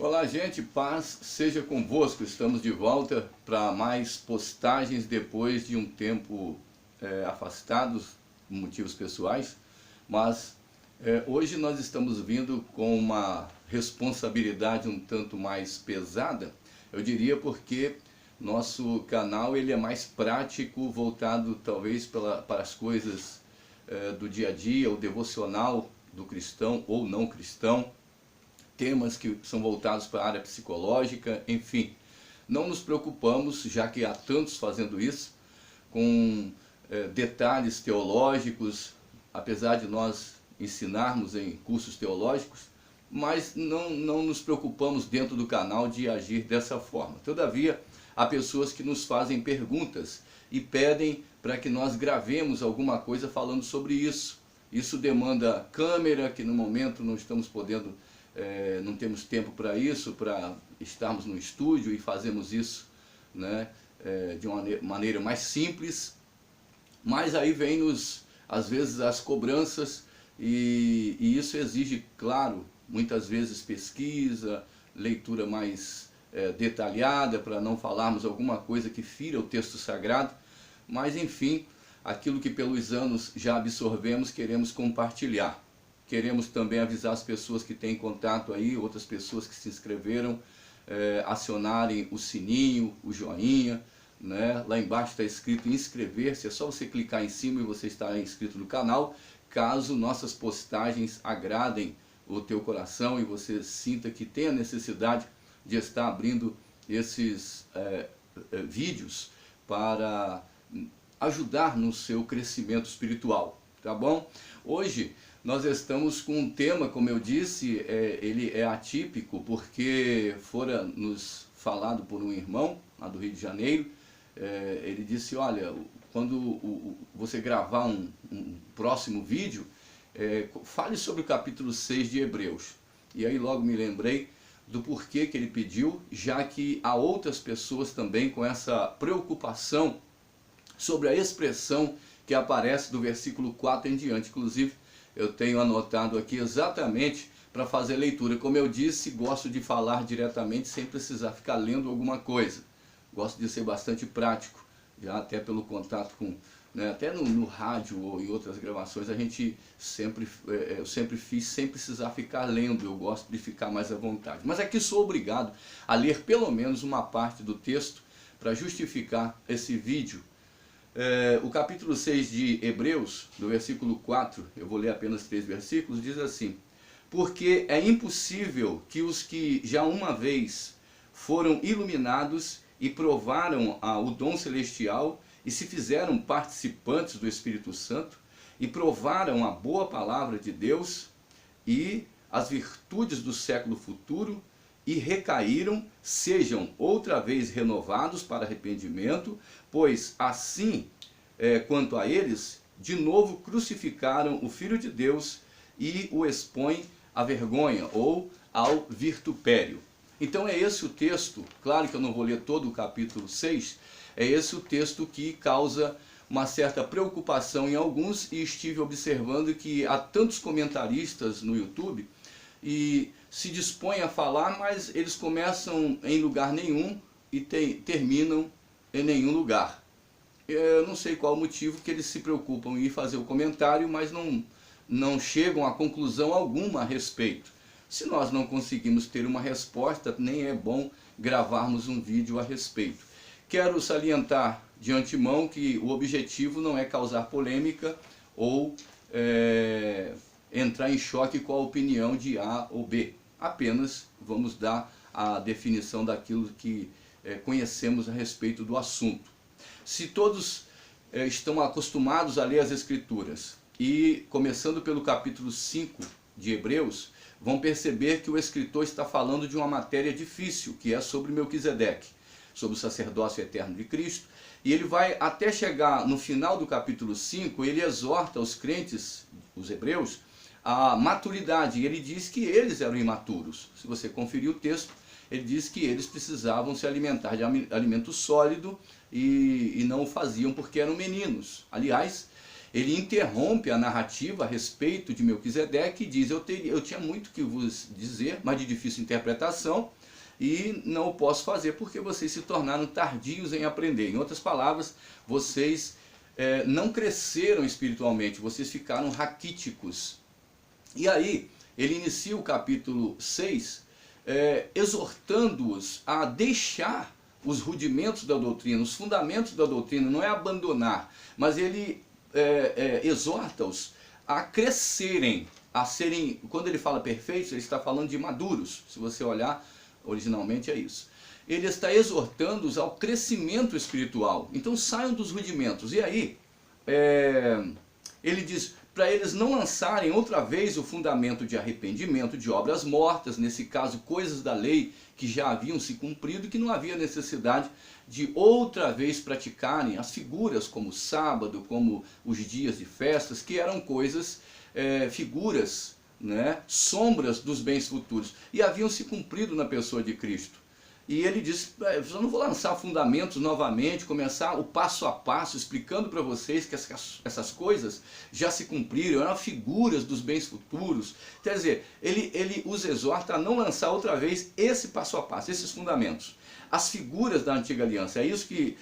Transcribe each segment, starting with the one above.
Olá, gente, paz seja convosco. Estamos de volta para mais postagens depois de um tempo afastados por motivos pessoais, mas hoje nós estamos vindo com uma responsabilidade um tanto mais pesada, eu diria, porque nosso canal ele é mais prático, voltado talvez para as coisas do dia a dia, o devocional do cristão ou não cristão, temas que são voltados para a área psicológica, enfim. Não nos preocupamos, já que há tantos fazendo isso, com detalhes teológicos, apesar de nós ensinarmos em cursos teológicos, mas não nos preocupamos dentro do canal de agir dessa forma. Todavia, há pessoas que nos fazem perguntas e pedem para que nós gravemos alguma coisa falando sobre isso. Isso demanda câmera, que no momento não estamos podendo, não temos tempo para isso, para estarmos no estúdio e fazemos isso, né, de uma maneira mais simples. Mas aí vem às vezes as cobranças e isso exige, claro, muitas vezes pesquisa, leitura mais detalhada, para não falarmos alguma coisa que fira o texto sagrado. Mas enfim, aquilo que pelos anos já absorvemos, queremos compartilhar. Queremos também avisar as pessoas que têm contato aí, outras pessoas que se inscreveram, acionarem o sininho, o joinha, né? Lá embaixo está escrito inscrever-se, é só você clicar em cima e você estará inscrito no canal, caso nossas postagens agradem o teu coração e você sinta que tem a necessidade de estar abrindo esses vídeos para ajudar no seu crescimento espiritual, tá bom? Hoje nós estamos com um tema, como eu disse, ele é atípico, porque fora nos falado por um irmão lá do Rio de Janeiro. Ele disse, olha, quando você gravar um próximo vídeo, fale sobre o capítulo 6 de Hebreus. E aí logo me lembrei do porquê que ele pediu, já que há outras pessoas também com essa preocupação sobre a expressão que aparece do versículo 4 em diante. Inclusive, eu tenho anotado aqui exatamente para fazer leitura. Como eu disse, gosto de falar diretamente sem precisar ficar lendo alguma coisa. Gosto de ser bastante prático, já até pelo contato com, né, até no rádio ou em outras gravações, a gente eu sempre fiz sem precisar ficar lendo, eu gosto de ficar mais à vontade. Mas aqui sou obrigado a ler pelo menos uma parte do texto para justificar esse vídeo. O capítulo 6 de Hebreus, do versículo 4, eu vou ler apenas 3 versículos, diz assim: porque é impossível que os que já uma vez foram iluminados e provaram o dom celestial e se fizeram participantes do Espírito Santo e provaram a boa palavra de Deus e as virtudes do século futuro e recaíram, sejam outra vez renovados para arrependimento, pois assim, quanto a eles, de novo crucificaram o Filho de Deus e o expõem à vergonha ou ao vitupério. Então é esse o texto, claro que eu não vou ler todo o capítulo 6, é esse o texto que causa uma certa preocupação em alguns, e estive observando que há tantos comentaristas no YouTube e se dispõem a falar, mas eles começam em lugar nenhum e terminam em nenhum lugar. Eu não sei qual o motivo que eles se preocupam em fazer o comentário, mas não chegam a conclusão alguma a respeito. Se nós não conseguimos ter uma resposta, nem é bom gravarmos um vídeo a respeito. Quero salientar de antemão que o objetivo não é causar polêmica ou entrar em choque com a opinião de A ou B. Apenas vamos dar a definição daquilo que conhecemos a respeito do assunto. Se todos estão acostumados a ler as Escrituras, e começando pelo capítulo 5 de Hebreus, vão perceber que o escritor está falando de uma matéria difícil, que é sobre Melquisedeque, sobre o sacerdócio eterno de Cristo, e ele vai até chegar no final do capítulo 5, ele exorta os crentes, os hebreus, a maturidade, e ele diz que eles eram imaturos. Se você conferir o texto, ele diz que eles precisavam se alimentar de alimento sólido e não o faziam porque eram meninos. Aliás, ele interrompe a narrativa a respeito de Melquisedeque e diz, eu tinha muito que vos dizer, mas de difícil interpretação, e não o posso fazer porque vocês se tornaram tardios em aprender. Em outras palavras, vocês não cresceram espiritualmente, vocês ficaram raquíticos. E aí, ele inicia o capítulo 6, exortando-os a deixar os rudimentos da doutrina, os fundamentos da doutrina, não é abandonar, mas ele exorta-os a crescerem, a serem, quando ele fala perfeitos, ele está falando de maduros, se você olhar, originalmente é isso. Ele está exortando-os ao crescimento espiritual, então saiam dos rudimentos, e aí, ele diz, para eles não lançarem outra vez o fundamento de arrependimento de obras mortas, nesse caso coisas da lei que já haviam se cumprido, que não havia necessidade de outra vez praticarem as figuras como o sábado, como os dias de festas, que eram coisas, figuras, né, sombras dos bens futuros, e haviam se cumprido na pessoa de Cristo. E ele diz, eu não vou lançar fundamentos novamente, começar o passo a passo, explicando para vocês que essas coisas já se cumpriram, eram figuras dos bens futuros. Quer dizer, ele os exorta a não lançar outra vez esse passo a passo, esses fundamentos. As figuras da antiga aliança, é isso que,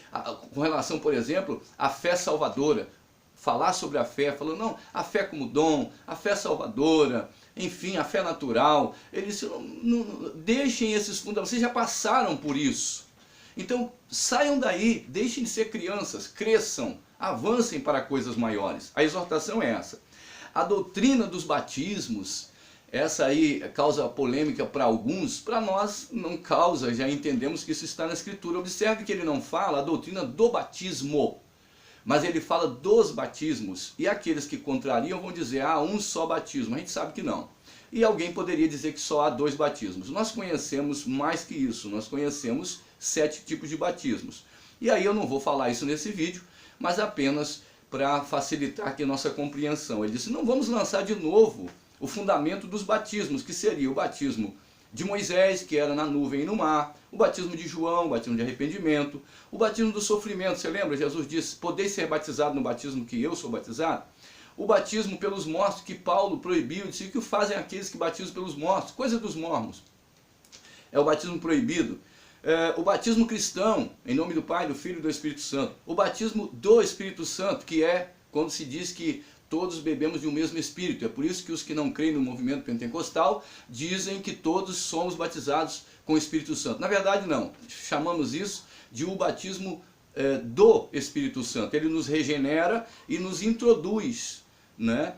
com relação, por exemplo, à fé salvadora, falar sobre a fé, falando, não, a fé como dom, a fé salvadora, enfim, a fé natural, eles não deixem esses fundamentos, vocês já passaram por isso. Então, saiam daí, deixem de ser crianças, cresçam, avancem para coisas maiores. A exortação é essa. A doutrina dos batismos, essa aí causa polêmica para alguns, para nós não causa, já entendemos que isso está na Escritura. Observe que ele não fala a doutrina do batismo, mas ele fala dos batismos, e aqueles que contrariam vão dizer, há um só batismo. A gente sabe que não. E alguém poderia dizer que só há 2 batismos. Nós conhecemos mais que isso, nós conhecemos 7 tipos de batismos. E aí eu não vou falar isso nesse vídeo, mas apenas para facilitar aqui a nossa compreensão. Ele disse, não vamos lançar de novo o fundamento dos batismos, que seria o batismo de Moisés, que era na nuvem e no mar, o batismo de João, o batismo de arrependimento, o batismo do sofrimento. Você lembra? Jesus disse, podeis ser batizado no batismo que eu sou batizado? O batismo pelos mortos, que Paulo proibiu, disse que o fazem aqueles que batizam pelos mortos, coisa dos mormons. É o batismo proibido. O batismo cristão, em nome do Pai, do Filho e do Espírito Santo. O batismo do Espírito Santo, que é quando se diz que todos bebemos de um mesmo Espírito. É por isso que os que não creem no movimento pentecostal dizem que todos somos batizados com o Espírito Santo. Na verdade não, chamamos isso de o batismo do Espírito Santo. Ele nos regenera e nos introduz, né,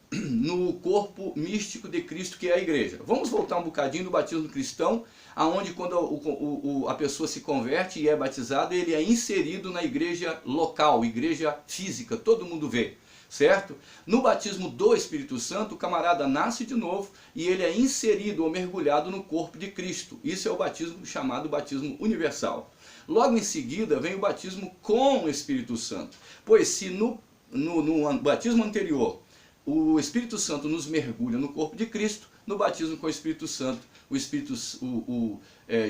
no corpo místico de Cristo, que é a igreja. Vamos voltar um bocadinho do batismo cristão, aonde quando a pessoa se converte e é batizada, ele é inserido na igreja local, igreja física, todo mundo vê. Certo? No batismo do Espírito Santo, o camarada nasce de novo e ele é inserido ou mergulhado no corpo de Cristo. Isso é o batismo chamado batismo universal. Logo em seguida vem o batismo com o Espírito Santo. Pois se no batismo anterior o Espírito Santo nos mergulha no corpo de Cristo, no batismo com o Espírito Santo,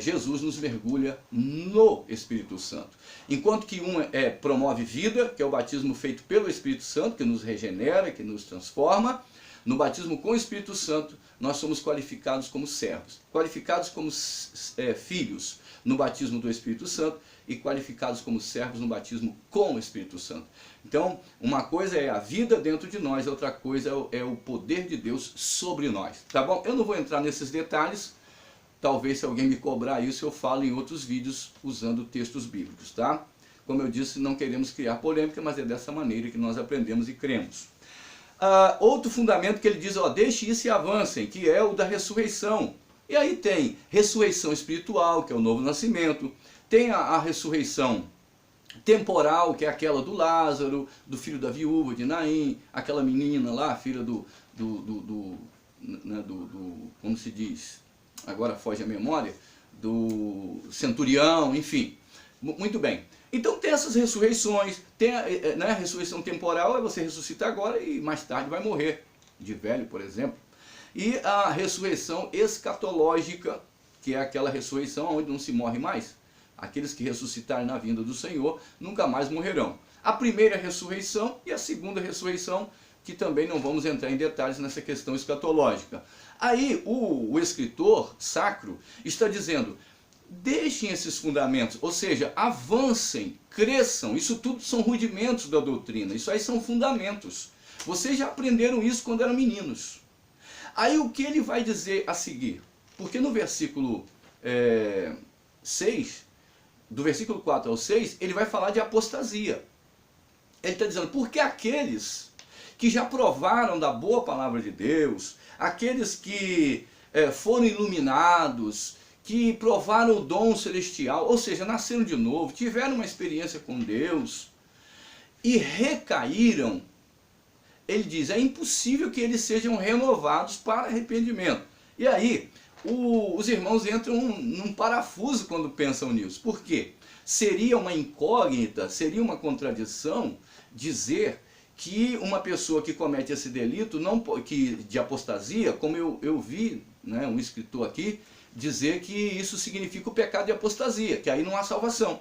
Jesus nos mergulha no Espírito Santo. Enquanto que um promove vida, que é o batismo feito pelo Espírito Santo, que nos regenera, que nos transforma, no batismo com o Espírito Santo, nós somos qualificados como servos, qualificados como filhos no batismo do Espírito Santo e qualificados como servos no batismo com o Espírito Santo. Então, uma coisa é a vida dentro de nós, a outra coisa é o poder de Deus sobre nós, tá bom? Eu não vou entrar nesses detalhes, talvez se alguém me cobrar isso eu falo em outros vídeos usando textos bíblicos, tá? Como eu disse, não queremos criar polêmica, mas é dessa maneira que nós aprendemos e cremos. Outro fundamento que ele diz, ó, deixe isso e avancem, que é o da ressurreição. E aí tem ressurreição espiritual, que é o novo nascimento, tem a ressurreição temporal, que é aquela do Lázaro, do filho da viúva de Naim, aquela menina lá, filha como se diz, agora foge a memória, do centurião, enfim. Muito bem. Então tem essas ressurreições, tem a ressurreição temporal, é você ressuscita agora e mais tarde vai morrer, de velho, por exemplo. E a ressurreição escatológica, que é aquela ressurreição onde não se morre mais. Aqueles que ressuscitarem na vinda do Senhor nunca mais morrerão. A primeira ressurreição e a segunda ressurreição, que também não vamos entrar em detalhes nessa questão escatológica. Aí o escritor sacro está dizendo, deixem esses fundamentos, ou seja, avancem, cresçam, isso tudo são rudimentos da doutrina, isso aí são fundamentos. Vocês já aprenderam isso quando eram meninos. Aí o que ele vai dizer a seguir? Porque no versículo 6, do versículo 4 ao 6, ele vai falar de apostasia. Ele está dizendo, porque aqueles que já provaram da boa palavra de Deus, aqueles que foram iluminados, que provaram o dom celestial, ou seja, nasceram de novo, tiveram uma experiência com Deus e recaíram, ele diz, é impossível que eles sejam renovados para arrependimento. E aí, os irmãos entram num parafuso quando pensam nisso. Por quê? Seria uma incógnita, seria uma contradição dizer que uma pessoa que comete esse delito de apostasia, como eu vi, né, um escritor aqui, dizer que isso significa o pecado de apostasia, que aí não há salvação.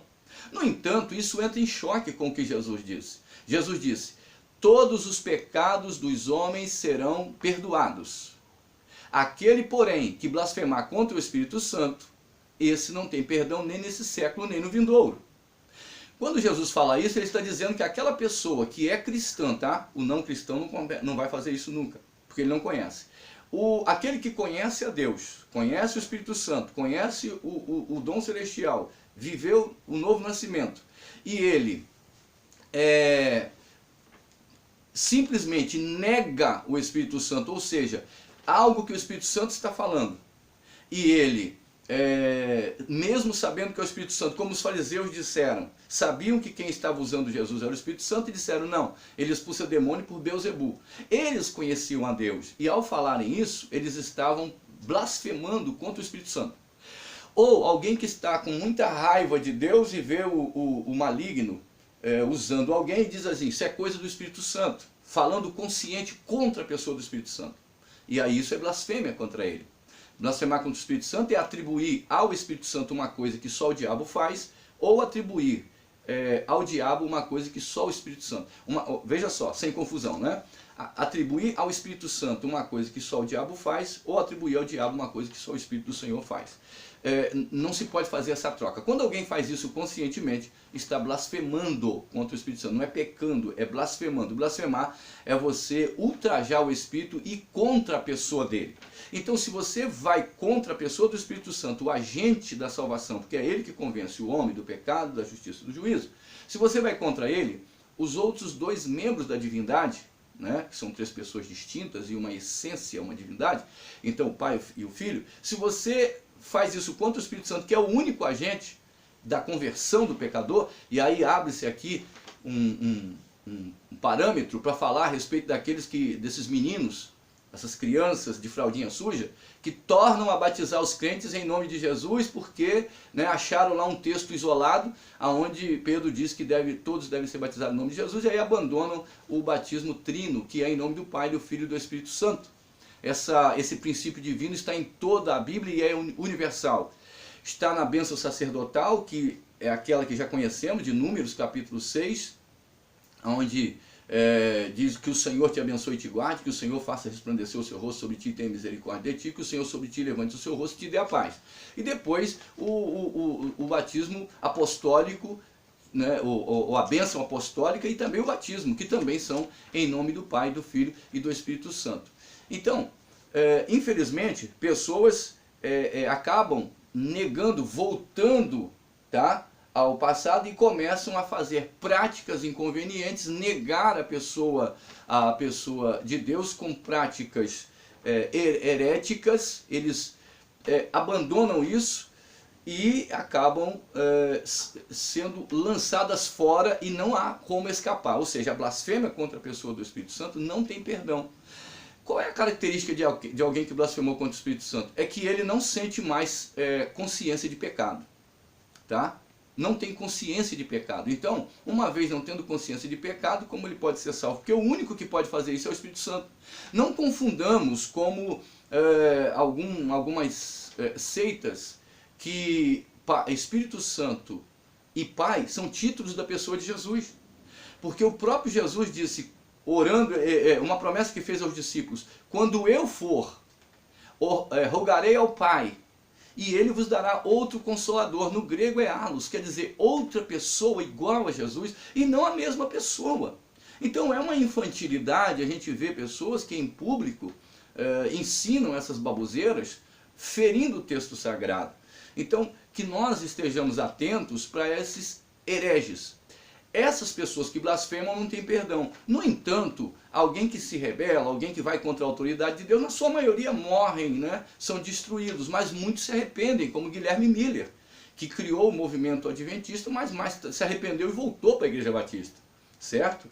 No entanto, isso entra em choque com o que Jesus disse. Jesus disse, todos os pecados dos homens serão perdoados. Aquele, porém, que blasfemar contra o Espírito Santo, esse não tem perdão nem nesse século, nem no vindouro. Quando Jesus fala isso, ele está dizendo que aquela pessoa que é cristã, tá? O não cristão não vai fazer isso nunca, porque ele não conhece. Aquele que conhece a Deus, conhece o Espírito Santo, conhece o dom celestial, viveu o novo nascimento, e ele simplesmente nega o Espírito Santo, ou seja, algo que o Espírito Santo está falando, e ele, mesmo sabendo que é o Espírito Santo, como os fariseus disseram, sabiam que quem estava usando Jesus era o Espírito Santo, e disseram, não, ele expulsa demônio por Beelzebu. Eles conheciam a Deus, e ao falarem isso, eles estavam blasfemando contra o Espírito Santo. Ou alguém que está com muita raiva de Deus e vê o maligno usando alguém e diz assim, isso é coisa do Espírito Santo, falando consciente contra a pessoa do Espírito Santo. E aí isso é blasfêmia contra ele. Blasfemar contra o Espírito Santo é atribuir ao Espírito Santo uma coisa que só o diabo faz, ou atribuir ao diabo uma coisa que só o Espírito Santo... veja só, sem confusão, né? Atribuir ao Espírito Santo uma coisa que só o diabo faz, ou atribuir ao diabo uma coisa que só o Espírito do Senhor faz. Não se pode fazer essa troca. Quando alguém faz isso conscientemente, está blasfemando contra o Espírito Santo. Não é pecando, é blasfemando. Blasfemar é você ultrajar o Espírito e contra a pessoa dele. Então, se você vai contra a pessoa do Espírito Santo, o agente da salvação, porque é ele que convence o homem do pecado, da justiça e do juízo, se você vai contra ele, os outros dois membros da divindade, né, que são três pessoas distintas e uma essência, uma divindade, então o Pai e o Filho, se você faz isso contra o Espírito Santo, que é o único agente da conversão do pecador, e aí abre-se aqui um parâmetro para falar a respeito desses meninos, essas crianças de fraldinha suja, que tornam a batizar os crentes em nome de Jesus, porque acharam lá um texto isolado, onde Pedro diz que todos devem ser batizados em nome de Jesus, e aí abandonam o batismo trino, que é em nome do Pai, do Filho e do Espírito Santo. Esse princípio divino está em toda a Bíblia e é universal. Está na bênção sacerdotal, que é aquela que já conhecemos, de Números capítulo 6, onde diz que o Senhor te abençoe e te guarde, que o Senhor faça resplandecer o seu rosto sobre ti e tenha misericórdia de ti, que o Senhor sobre ti levante o seu rosto e te dê a paz. E depois o batismo apostólico, né, ou a bênção apostólica, e também o batismo, que também são em nome do Pai, do Filho e do Espírito Santo. Então, infelizmente, pessoas acabam negando, voltando, tá, ao passado, e começam a fazer práticas inconvenientes, negar a pessoa de Deus com práticas heréticas. Eles abandonam isso e acabam sendo lançadas fora, e não há como escapar. Ou seja, a blasfêmia contra a pessoa do Espírito Santo não tem perdão. Qual é a característica de alguém que blasfemou contra o Espírito Santo? É que ele não sente mais consciência de pecado, tá? Não tem consciência de pecado. Então, uma vez não tendo consciência de pecado, como ele pode ser salvo? Porque o único que pode fazer isso é o Espírito Santo. Não confundamos como algumas seitas que Espírito Santo e Pai são títulos da pessoa de Jesus. Porque o próprio Jesus disse, orando, uma promessa que fez aos discípulos, quando eu for, rogarei ao Pai, e ele vos dará outro consolador. No grego é allos, quer dizer outra pessoa igual a Jesus, e não a mesma pessoa. Então é uma infantilidade a gente ver pessoas que em público ensinam essas baboseiras, ferindo o texto sagrado. Então, que nós estejamos atentos para esses hereges. Essas pessoas que blasfemam não têm perdão. No entanto, alguém que se rebela, alguém que vai contra a autoridade de Deus, na sua maioria morrem, né? São destruídos, mas muitos se arrependem, como Guilherme Miller, que criou o movimento adventista, mas mais se arrependeu e voltou para a Igreja Batista, certo?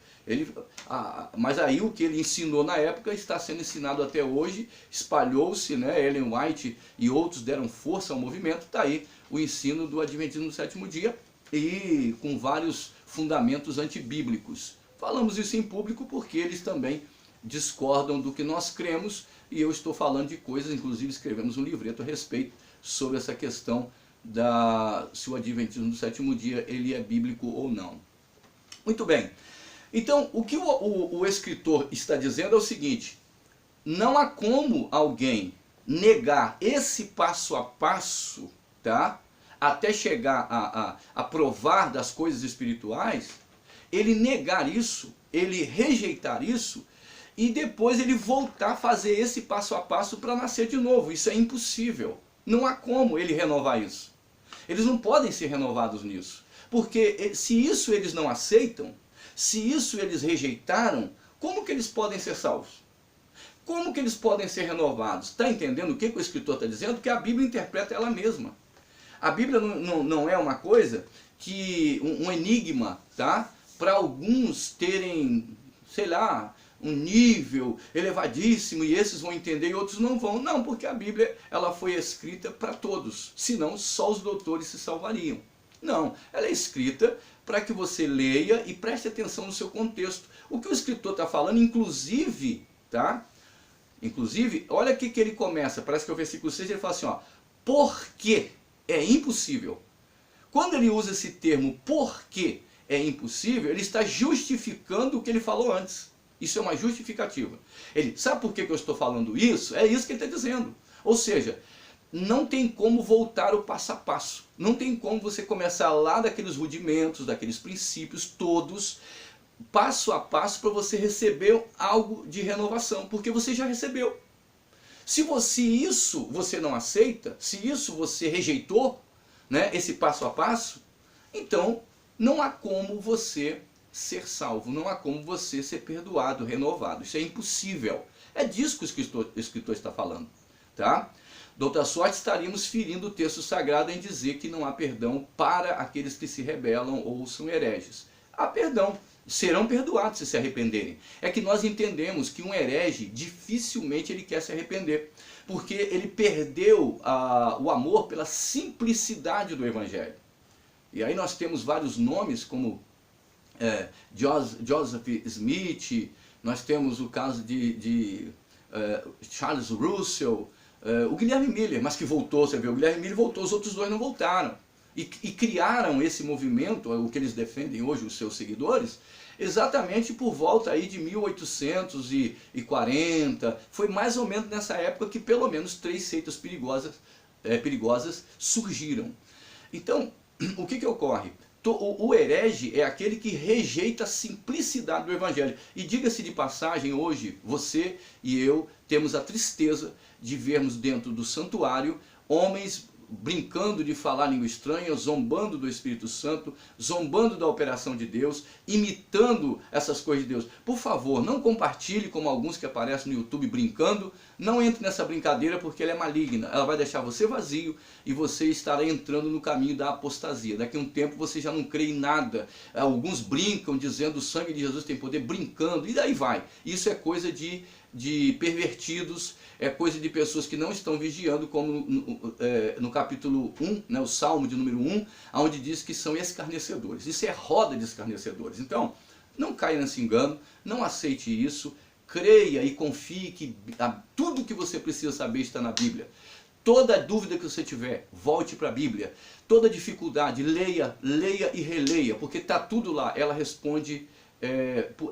Mas aí o que ele ensinou na época está sendo ensinado até hoje, espalhou-se, né? Ellen White e outros deram força ao movimento, está aí o ensino do Adventismo do Sétimo Dia, e com vários fundamentos antibíblicos. Falamos isso em público porque eles também discordam do que nós cremos, e eu estou falando de coisas, inclusive escrevemos um livreto a respeito sobre essa questão se o Adventismo do Sétimo Dia ele é bíblico ou não. Muito bem. Então, o que o escritor está dizendo é o seguinte: não há como alguém negar esse passo a passo, tá? Até chegar a provar das coisas espirituais, ele negar isso, ele rejeitar isso, e depois ele voltar a fazer esse passo a passo para nascer de novo. Isso é impossível. Não há como ele renovar isso. Eles não podem ser renovados nisso. Porque se isso eles não aceitam, se isso eles rejeitaram, como que eles podem ser salvos? Como que eles podem ser renovados? Está entendendo o que o escritor está dizendo? Que a Bíblia interpreta ela mesma. A Bíblia não é uma coisa que, um enigma, tá? Para alguns terem, sei lá, um nível elevadíssimo, e esses vão entender e outros não vão. Não, porque a Bíblia ela foi escrita para todos, senão só os doutores se salvariam. Não, ela é escrita para que você leia e preste atenção no seu contexto. O que o escritor está falando, inclusive, tá? Inclusive, olha aqui que ele começa, parece que é o versículo 6, ele fala assim, ó, porque é impossível. Quando ele usa esse termo porque é impossível, ele está justificando o que ele falou antes. Isso é uma justificativa. Ele, sabe por que eu estou falando isso? É isso que ele está dizendo. Ou seja, não tem como voltar o passo a passo. Não tem como você começar lá daqueles rudimentos, daqueles princípios todos, passo a passo para você receber algo de renovação, porque você já recebeu. Se isso você não aceita, se isso você rejeitou, né, esse passo a passo, então não há como você ser salvo, não há como você ser perdoado, renovado. Isso é impossível. É disso que o escritor está falando, tá? De outra sorte, estaríamos ferindo o texto sagrado em dizer que não há perdão para aqueles que se rebelam ou são hereges. Há perdão, serão perdoados se se arrependerem. É que nós entendemos que um herege, dificilmente ele quer se arrepender, porque ele perdeu o amor pela simplicidade do Evangelho. E aí nós temos vários nomes, como Joseph Smith, nós temos o caso de Charles Russell, o Guilherme Miller, mas que voltou, você vê, o Guilherme Miller voltou, os outros dois não voltaram. E criaram esse movimento, o que eles defendem hoje, os seus seguidores, exatamente por volta aí de 1840, foi mais ou menos nessa época que pelo menos 3 seitas perigosas surgiram. Então, o que ocorre? O herege é aquele que rejeita a simplicidade do Evangelho. E diga-se de passagem, hoje, você e eu temos a tristeza de vermos dentro do santuário homens brincando de falar língua estranha, zombando do Espírito Santo, zombando da operação de Deus, imitando essas coisas de Deus. Por favor, não compartilhe como alguns que aparecem no YouTube brincando, não entre nessa brincadeira porque ela é maligna, ela vai deixar você vazio e você estará entrando no caminho da apostasia. Daqui a um tempo você já não crê em nada. Alguns brincam dizendo o sangue de Jesus tem poder, brincando, e daí vai. Isso é coisa de pervertidos, é coisa de pessoas que não estão vigiando, como no capítulo 1, né, o Salmo de número 1, onde diz que são escarnecedores. Isso é roda de escarnecedores. Então, não caia nesse engano, não aceite isso, creia e confie que tudo que você precisa saber está na Bíblia. Toda dúvida que você tiver, volte para a Bíblia. Toda dificuldade, leia e releia, porque está tudo lá. Ela responde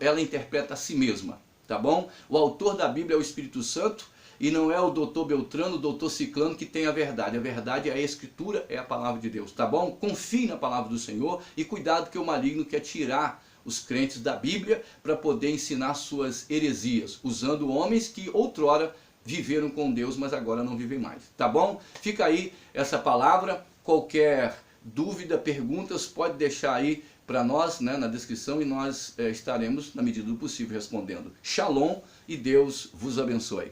ela interpreta a si mesma, tá bom? O autor da Bíblia é o Espírito Santo e não é o doutor Beltrano, o doutor Ciclano que tem a verdade. A verdade é a Escritura, é a palavra de Deus, tá bom? Confie na palavra do Senhor e cuidado que o maligno quer tirar os crentes da Bíblia para poder ensinar suas heresias, usando homens que outrora viveram com Deus, mas agora não vivem mais, tá bom? Fica aí essa palavra. Qualquer dúvida, perguntas, pode deixar aí para nós, né, na descrição, e nós estaremos, na medida do possível, respondendo. Shalom e Deus vos abençoe.